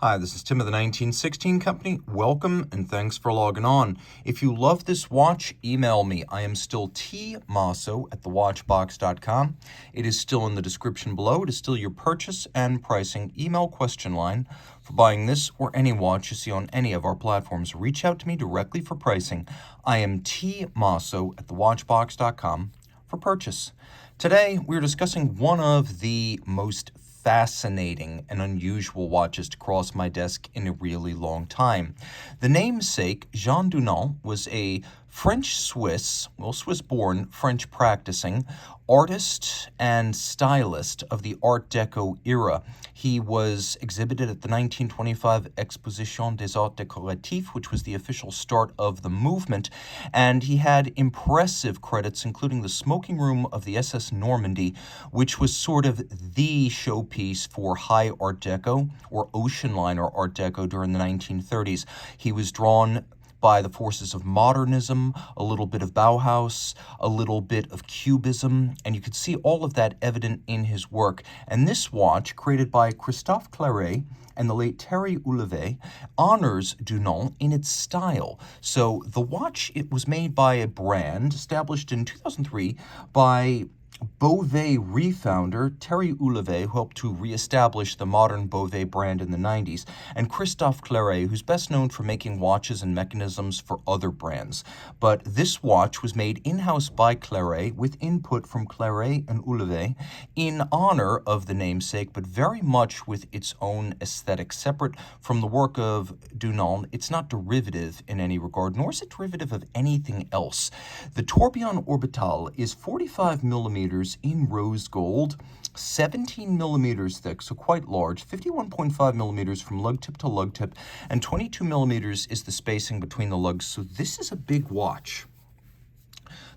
Hi, this is Tim of the 1916 Company. Welcome and thanks for logging on. If you love this watch, email me. I am still Team Mosso at thewatchbox.com. It is still in the description below. It is still your purchase and pricing email question line for buying this or any watch you see on any of our platforms. Reach out to me directly for pricing. I am Team Mosso at thewatchbox.com for purchase. Today, we're discussing one of the most fascinating and unusual watches to cross my desk in a really long time. The namesake, Jean Dunand, was a French-Swiss, Swiss-born, French-practicing artist and stylist of the Art Deco era. He was exhibited at the 1925 Exposition des Arts Décoratifs, which was the official start of the movement, and he had impressive credits, including the smoking room of the SS Normandy, which was sort of the showpiece for high Art Deco, or ocean liner Art Deco during the 1930s. He was drawn by the forces of modernism, a little bit of Bauhaus, a little bit of Cubism, and you could see all of that evident in his work. And this watch, created by Christophe Claret and the late Tery-Ullivet, honors Dunand in its style. So the watch, it was made by a brand established in 2003 by Beauvais refounder Tery-Ullivet, who helped to reestablish the modern Beauvais brand in the 90s, and Christophe Claret, who's best known for making watches and mechanisms for other brands. But this watch was made in-house by Claret with input from Claret and Ullivet in honor of the namesake, but very much with its own aesthetic. Separate from the work of Dunand, it's not derivative in any regard, nor is it derivative of anything else. The Tourbillon Orbital is 45 millimeters in rose gold, 17 millimeters thick, so quite large, 51.5 millimeters from lug tip to lug tip, and 22 millimeters is the spacing between the lugs, so this is a big watch.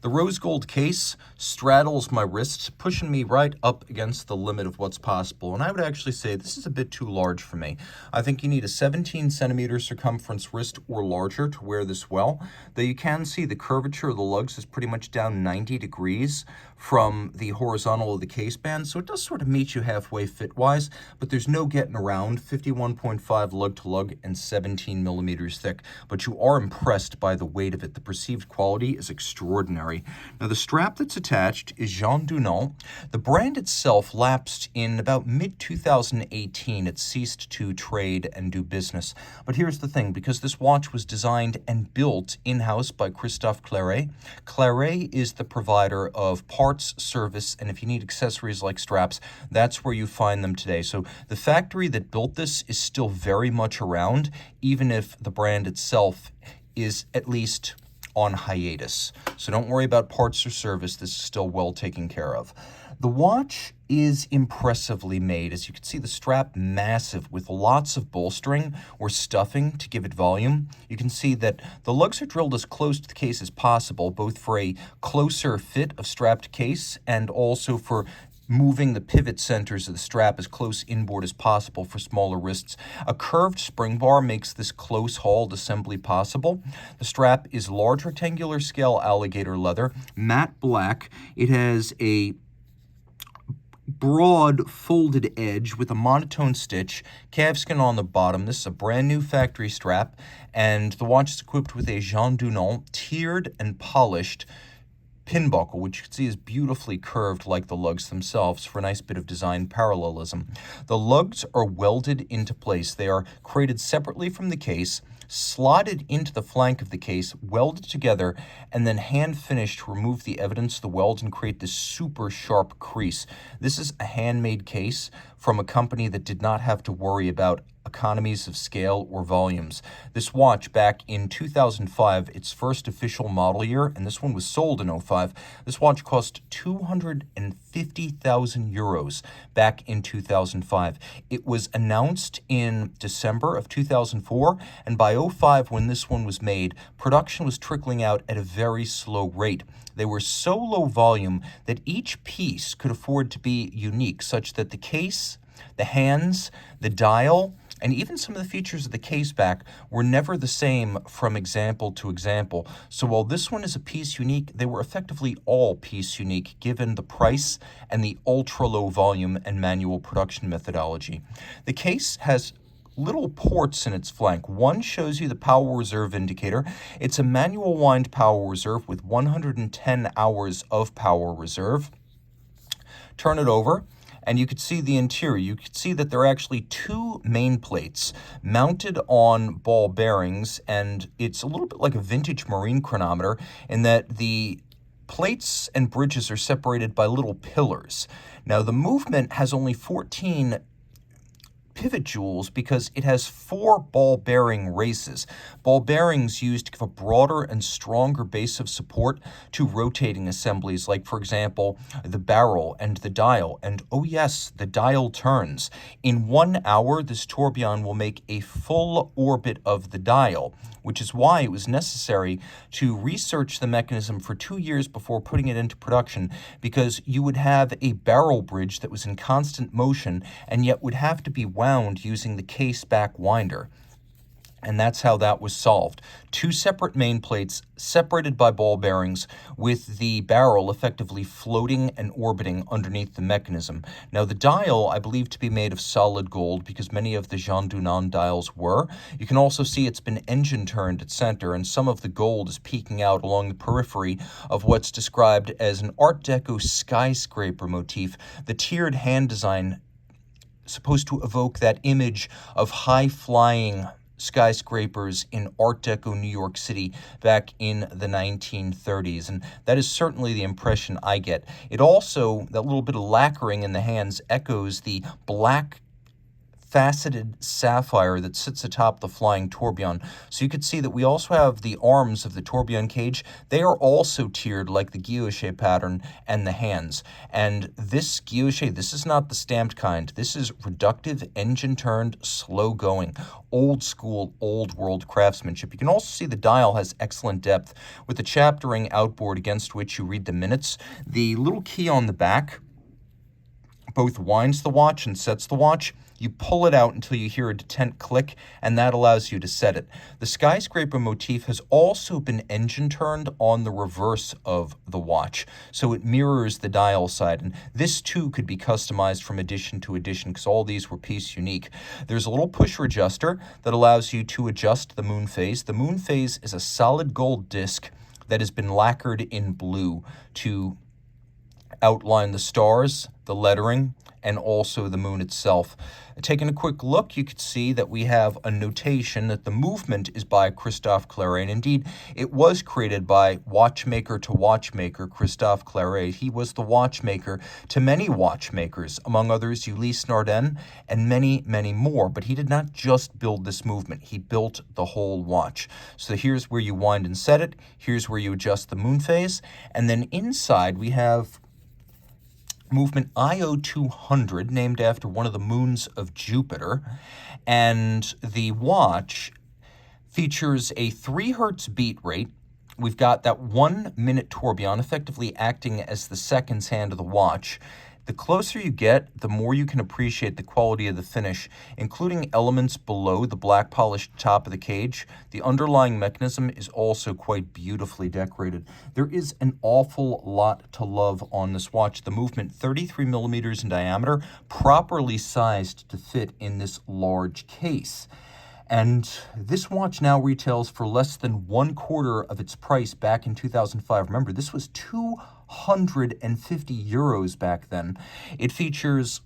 The rose gold case straddles my wrist, pushing me right up against the limit of what's possible. And I would actually say this is a bit too large for me. I think you need a 17 centimeter circumference wrist or larger to wear this well. Though you can see the curvature of the lugs is pretty much down 90 degrees from the horizontal of the case band. So it does sort of meet you halfway fit-wise, but there's no getting around 51.5 lug-to-lug and 17 millimeters thick. But you are impressed by the weight of it. The perceived quality is extraordinary. Now, the strap that's attached is Jean Dunand. The brand itself lapsed in about mid-2018. It ceased to trade and do business. But here's the thing, because this watch was designed and built in-house by Christophe Claret, Claret is the provider of parts, service, and if you need accessories like straps, that's where you find them today. So the factory that built this is still very much around, even if the brand itself is at least on hiatus. So don't worry about parts or service. This is still well taken care of. The watch is impressively made. As you can see, the strap massive with lots of bolstering or stuffing to give it volume. You can see that the lugs are drilled as close to the case as possible, both for a closer fit of strapped case and also for moving the pivot centers of the strap as close inboard as possible for smaller wrists. A curved spring bar makes this close-hauled assembly possible. The strap is large rectangular scale alligator leather, matte black. It has a broad folded edge with a monotone stitch, calfskin on the bottom. This is a brand new factory strap, and the watch is equipped with a Jean Dunand tiered and polished pin buckle, which you can see is beautifully curved like the lugs themselves for a nice bit of design parallelism. The lugs are welded into place. They are created separately from the case, slotted into the flank of the case, welded together, and then hand finished to remove the evidence of the weld and create this super sharp crease. This is a handmade case from a company that did not have to worry about economies of scale or volumes. This watch back in 2005, its first official model year, and this one was sold in 2005, this watch cost 250,000 euros back in 2005. It was announced in December of 2004, and by 2005, when this one was made, production was trickling out at a very slow rate. They were so low volume that each piece could afford to be unique, such that the case, the hands, the dial, and even some of the features of the case back were never the same from example to example. So while this one is a piece unique, they were effectively all piece unique given the price and the ultra low volume and manual production methodology. The case has little ports in its flank. One shows you the power reserve indicator. It's a manual wind power reserve with 110 hours of power reserve. Turn it over, and you could see the interior. You could see that there are actually two main plates mounted on ball bearings, and it's a little bit like a vintage marine chronometer in that the plates and bridges are separated by little pillars. Now, the movement has only 14 pivot joules because it has 4 ball bearing races. Ball bearings used to give a broader and stronger base of support to rotating assemblies, like, for example, the barrel and the dial. And oh yes, the dial turns. In 1 hour, this tourbillon will make a full orbit of the dial, which is why it was necessary to research the mechanism for 2 years before putting it into production, because you would have a barrel bridge that was in constant motion and yet would have to be wound using the case back winder. And that's how that was solved. 2 separate main plates separated by ball bearings, with the barrel effectively floating and orbiting underneath the mechanism. Now, the dial, I believe to be made of solid gold, because many of the Jean Dunand dials were. You can also see it's been engine turned at center, and some of the gold is peeking out along the periphery of what's described as an Art Deco skyscraper motif. The tiered hand design supposed to evoke that image of high-flying skyscrapers in Art Deco New York City back in the 1930s, and that is certainly the impression I get. It also, that little bit of lacquering in the hands, echoes the black faceted sapphire that sits atop the flying tourbillon. So you could see that we also have the arms of the tourbillon cage. They are also tiered like the guilloche pattern and the hands. And this guilloche, this is not the stamped kind. This is reductive, engine turned, slow going, old school, old world craftsmanship. You can also see the dial has excellent depth with the chaptering outboard against which you read the minutes. The little key on the back both winds the watch and sets the watch. You pull it out until you hear a detent click, and that allows you to set it. The skyscraper motif has also been engine turned on the reverse of the watch, so it mirrors the dial side. And this too could be customized from edition to edition, because all these were piece unique. There's a little pusher adjuster that allows you to adjust the moonphase. The moonphase is a solid gold disc that has been lacquered in blue to outline the stars, the lettering, and also the moon itself. Taking a quick look, you can see that we have a notation that the movement is by Christophe Claret, and indeed it was created by watchmaker to watchmaker Christophe Claret. He was the watchmaker to many watchmakers, among others Ulysse Nardin and many, many more, but he did not just build this movement, he built the whole watch. So here's where you wind and set it, here's where you adjust the moon phase, and then inside we have movement I0200, named after one of the moons of Jupiter, and the watch features a 3 hertz beat rate. We've got that 1 minute tourbillon effectively acting as the seconds hand of the watch. The closer you get, the more you can appreciate the quality of the finish, including elements below the black polished top of the cage. The underlying mechanism is also quite beautifully decorated. There is an awful lot to love on this watch. The movement, 33 millimeters in diameter, properly sized to fit in this large case. And this watch now retails for less than 1/4 of its price back in 2005. Remember, this was 250 euros back then. It features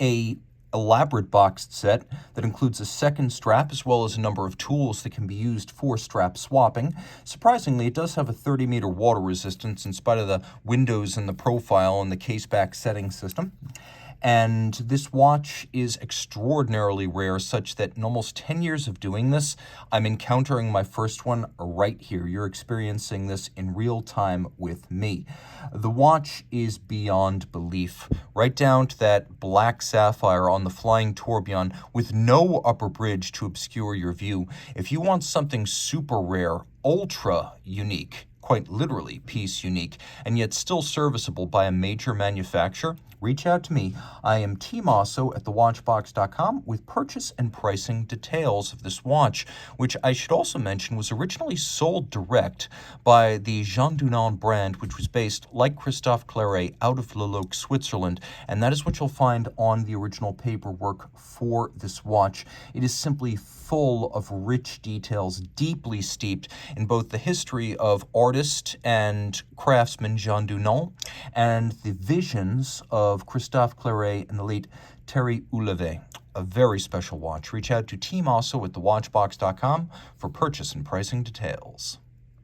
a elaborate boxed set that includes a second strap as well as a number of tools that can be used for strap swapping. Surprisingly, it does have a 30-meter water resistance in spite of the windows and the profile and the case back setting system. And this watch is extraordinarily rare, such that in almost 10 years of doing this, I'm encountering my first one right here. You're experiencing this in real time with me. The watch is beyond belief, right down to that black sapphire on the flying tourbillon with no upper bridge to obscure your view. If you want something super rare, ultra unique, quite literally piece unique, and yet still serviceable by a major manufacturer, reach out to me. I am Team Mosso at thewatchbox.com with purchase and pricing details of this watch, which I should also mention was originally sold direct by the Jean Dunand brand, which was based, like Christophe Claret, out of Lug, Switzerland, and that is what you'll find on the original paperwork for this watch. It is simply full of rich details, deeply steeped in both the history of artist and craftsman Jean Dunand and the visions of Christophe Claret and the late Thierry Ulevet. A very special watch. Reach out to Team Mosso at thewatchbox.com for purchase and pricing details.